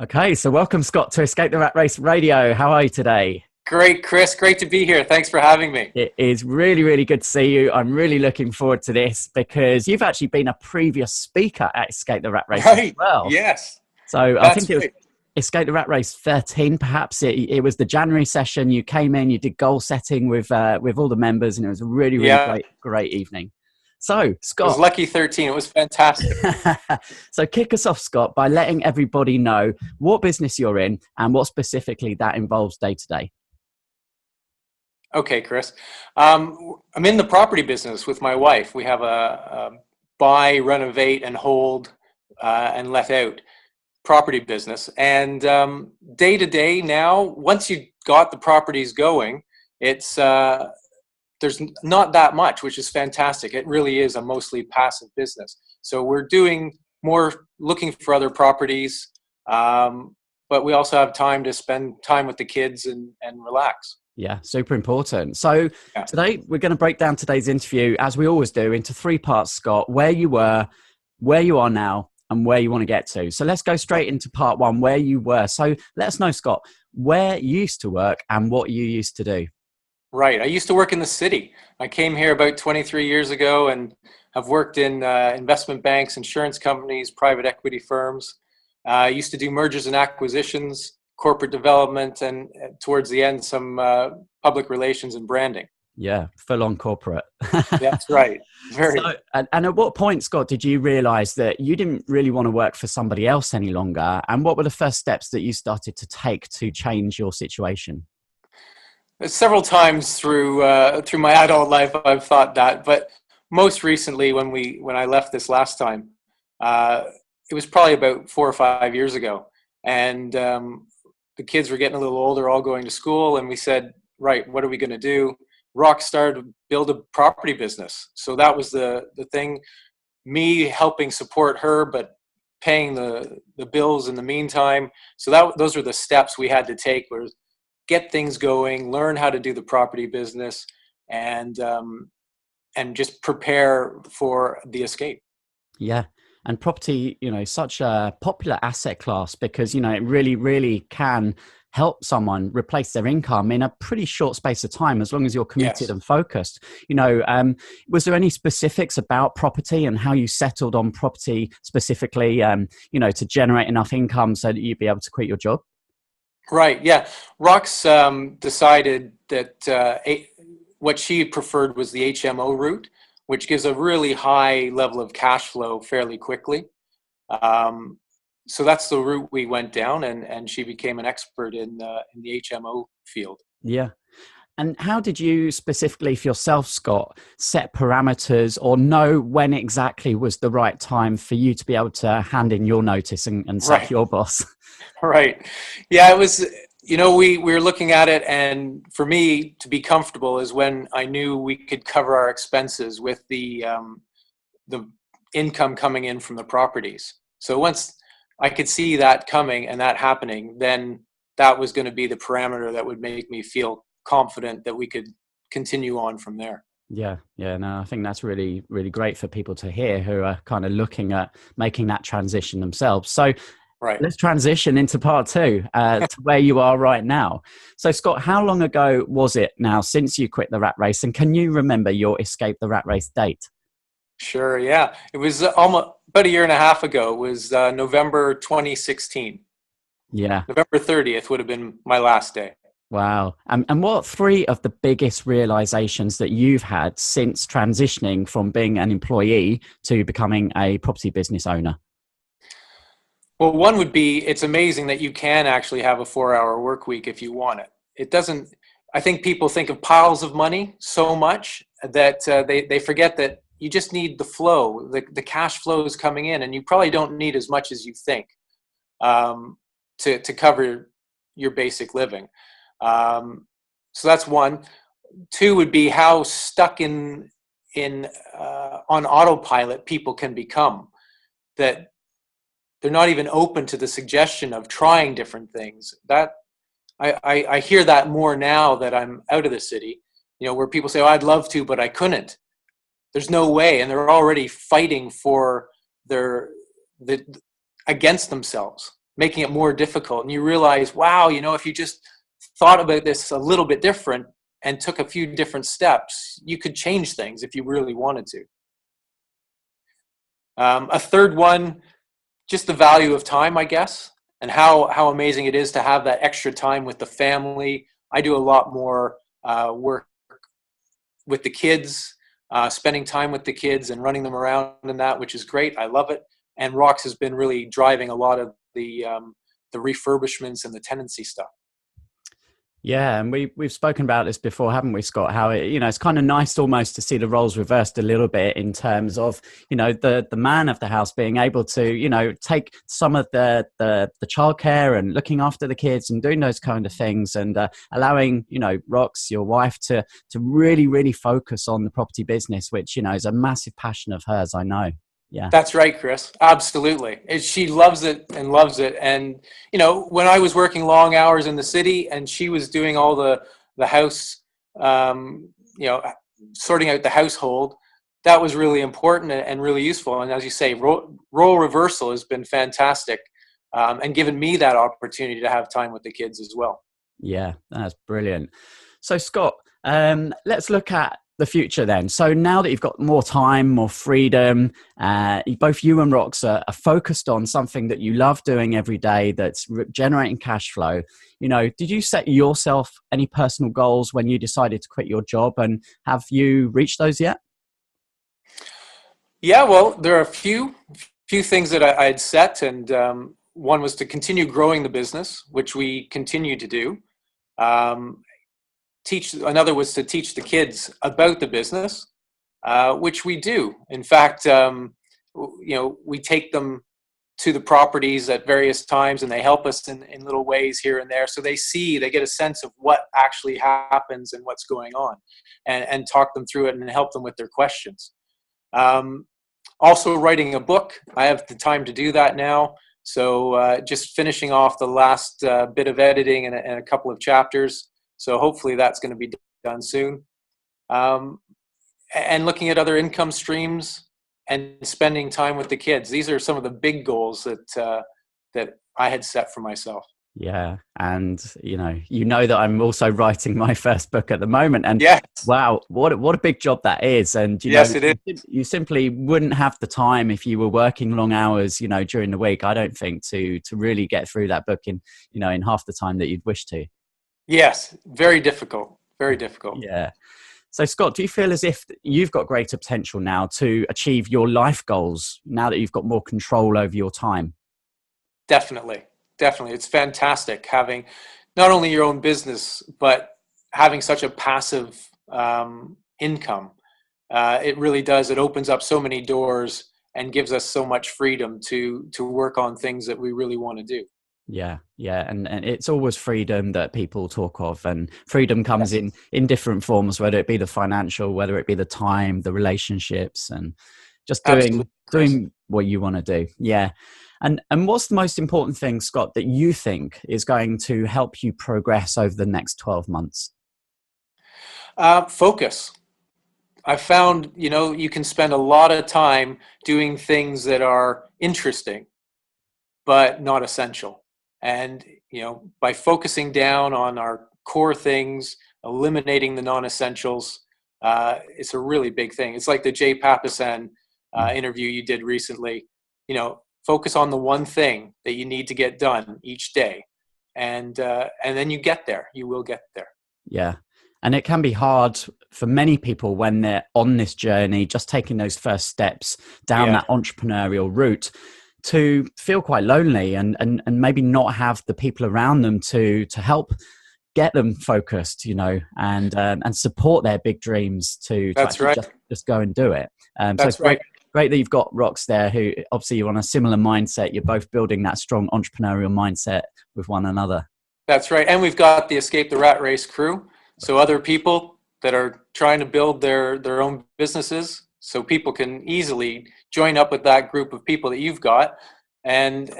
Okay, so welcome, Scott, to Escape the Rat Race Radio. How are you today? Great, Chris. Great to be here. Thanks for having me. It is really, really good to see you. I'm really looking forward to this because you've actually been a previous speaker at Escape the Rat Race as Right. well. Yes, So I think that's it was right. Escape the Rat Race 13, perhaps. It was the January session. You came in, you did goal setting with all the members, and it was a really, really Yeah, great evening. So, it was Scott, lucky 13. It was fantastic. so kick us off, Scott, by letting everybody know what business you're in and what specifically that involves day to day. Okay, Chris. I'm in the property business with my wife. We have a buy, renovate, and hold and let out property business. And day to day now, once you got the properties going, it's there's not that much, which is fantastic. It really is a mostly passive business. So we're doing more looking for other properties, but we also have time to spend time with the kids and relax. Yeah, super important. So Yeah. today we're going to break down today's interview, as we always do, into three parts, Scott: where you were, where you are now, and where you want to get to. So let's go straight into part one, where you were. So let us know, Scott, where you used to work and what you used to do. Right. I used to work in the city. I came here about 23 years ago and have worked in investment banks, insurance companies, private equity firms. I used to do mergers and acquisitions, corporate development, and towards the end, some public relations and branding. Yeah, full on corporate. That's right. So, Very. and at what point, Scott, did you realize that you didn't really want to work for somebody else any longer? And what were the first steps that you started to take to change your situation? Several times through my adult life, I've thought that, but most recently, when I left this last time, uh, it was probably about 4 or 5 years ago, and the kids were getting a little older, all going to school, and we said, right, what are we going to do? Rock started to build a property business, so that was the thing. Me helping support her, but paying the bills in the meantime. So those are the steps we had to take. Was get things going, learn how to do the property business, and just prepare for the escape. Yeah. And property, such a popular asset class because, it really, really can help someone replace their income in a pretty short space of time, as long as you're committed Yes. and focused. Was there any specifics about property and how you settled on property specifically, to generate enough income so that you'd be able to quit your job? Right. Yeah. Rox decided that what she preferred was the HMO route, which gives a really high level of cash flow fairly quickly. Um, so that's the route we went down, and she became an expert in the HMO field. Yeah. And how did you specifically for yourself, Scott, set parameters or know when exactly was the right time for you to be able to hand in your notice and sack Right. your boss? Right. Yeah, it was, we were looking at it, and for me to be comfortable is when I knew we could cover our expenses with the income coming in from the properties. So once I could see that coming and that happening, then that was going to be the parameter that would make me feel confident that we could continue on from there. Yeah, yeah, no, I think that's really, really great for people to hear who are kind of looking at making that transition themselves. So Right. let's transition into part two, to where you are right now. So, Scott, how long ago was it now since you quit the rat race? And can you remember your escape the rat race date? Sure. Yeah. It was almost about a year and a half ago. It was November 2016. Yeah. November 30th would have been my last day. Wow. And what three of the biggest realizations that you've had since transitioning from being an employee to becoming a property business owner? Well, one would be it's amazing that you can actually have a 4-hour work week if you want it. It doesn't, I think people think of piles of money so much that they forget that you just need the flow, the cash flow is coming in, and you probably don't need as much as you think to cover your basic living. So that's one. Two would be how stuck in on autopilot people can become, that they're not even open to the suggestion of trying different things. That I hear that more now that I'm out of the city, where people say, "Oh, I'd love to, but I couldn't." There's no way, and they're already fighting for the against themselves. making it more difficult. And you realize, wow, if you just thought about this a little bit different and took a few different steps, you could change things if you really wanted to. A third one, just the value of time, I guess, and how amazing it is to have that extra time with the family. I do a lot more work with the kids, spending time with the kids and running them around and that, which is great. I love it. And Rox has been really driving a lot of the refurbishments and the tenancy stuff. Yeah, and we've spoken about this before, haven't we, Scott? How it's kind of nice almost to see the roles reversed a little bit in terms of the man of the house being able to take some of the childcare and looking after the kids and doing those kind of things, and allowing Rox, your wife, to really focus on the property business, which is a massive passion of hers. I know. Yeah, that's right, Chris. Absolutely. She loves it and loves it. And, when I was working long hours in the city and she was doing all the house, sorting out the household, that was really important and really useful. And as you say, role reversal has been fantastic, and given me that opportunity to have time with the kids as well. Yeah, that's brilliant. So, Scott, let's look at the future then. So now that you've got more time, more freedom, both you and Rox are focused on something that you love doing every day, that's generating cash flow. Did you set yourself any personal goals when you decided to quit your job, and have you reached those yet? Yeah, well, there are a few things that I had set, and one was to continue growing the business, which we continue to do. Another was to teach the kids about the business, which we do. In fact, we take them to the properties at various times, and they help us in little ways here and there. So they get a sense of what actually happens and what's going on, and talk them through it and help them with their questions. Also writing a book. I have the time to do that now. So just finishing off the last bit of editing and a couple of chapters. So hopefully that's going to be done soon. And looking at other income streams and spending time with the kids. These are some of the big goals that I had set for myself. Yeah. And, that I'm also writing my first book at the moment. And yes. Wow, what a big job that is. And, yes, it is. You simply wouldn't have the time if you were working long hours, during the week, I don't think, to really get through that book in half the time that you'd wish to. Yes, very difficult. Very difficult. Yeah. So, Scott, do you feel as if you've got greater potential now to achieve your life goals now that you've got more control over your time? Definitely. It's fantastic having not only your own business, but having such a passive income. It really does. It opens up so many doors and gives us so much freedom to work on things that we really want to do. Yeah. And it's always freedom that people talk of, and freedom comes in different forms, whether it be the financial, whether it be the time, the relationships, and just doing what you want to do. Yeah. And what's the most important thing, Scott, that you think is going to help you progress over the next 12 months? Focus. I found, you can spend a lot of time doing things that are interesting, but not essential. And, by focusing down on our core things, eliminating the non-essentials, it's a really big thing. It's like the Jay Papasan interview you did recently. Focus on the one thing that you need to get done each day. And then you get there. You will get there. Yeah. And it can be hard for many people when they're on this journey, just taking those first steps down that entrepreneurial route, to feel quite lonely and maybe not have the people around them to help get them focused, and support their big dreams to right. just go and do it. That's so right. Great that you've got Rox there, who obviously you're on a similar mindset. You're both building that strong entrepreneurial mindset with one another. That's right. And we've got the Escape the Rat Race crew. So other people that are trying to build their own businesses, so people can easily join up with that group of people that you've got and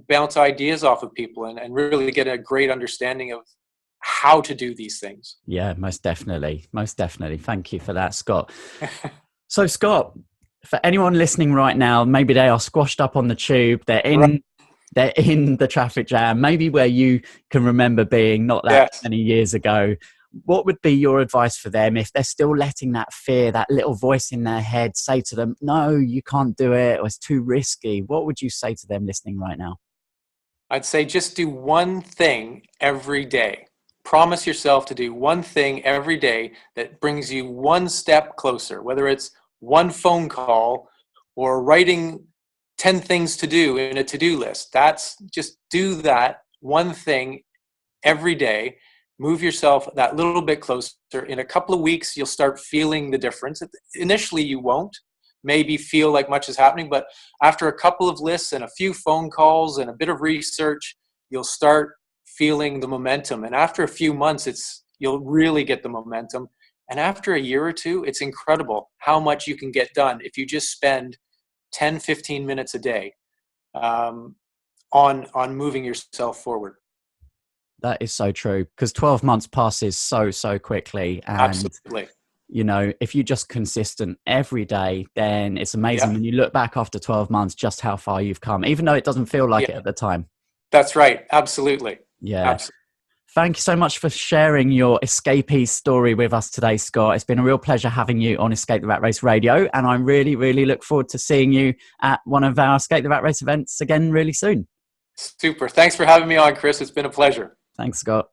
bounce ideas off of people and really get a great understanding of how to do these things. Yeah, most definitely. Thank you for that, Scott. So, Scott, for anyone listening right now, maybe they are squashed up on the tube. They're in They're in the traffic jam, maybe where you can remember being not that Yes. many years ago. What would be your advice for them if they're still letting that fear, that little voice in their head say to them, no, you can't do it, or it's too risky? What would you say to them listening right now? I'd say just do one thing every day. Promise yourself to do one thing every day that brings you one step closer, whether it's one phone call or writing 10 things to do in a to-do list. That's just do that one thing every day. Move yourself that little bit closer. In a couple of weeks, you'll start feeling the difference. Initially, you won't maybe feel like much is happening, but after a couple of lists and a few phone calls and a bit of research, you'll start feeling the momentum. And after a few months, you'll really get the momentum. And after a year or two, it's incredible how much you can get done if you just spend 10, 15 minutes a day on moving yourself forward. That is so true, because 12 months passes so quickly. And, Absolutely. you know, if you're just consistent every day, then it's amazing Yeah. when you look back after 12 months, just how far you've come, even though it doesn't feel like Yeah. it at the time. That's right. Absolutely. Yeah. Absolutely. Thank you so much for sharing your escapee story with us today, Scott. It's been a real pleasure having you on Escape the Rat Race Radio, and I really look forward to seeing you at one of our Escape the Rat Race events again really soon. Super. Thanks for having me on, Chris. It's been a pleasure. Thanks, Scott.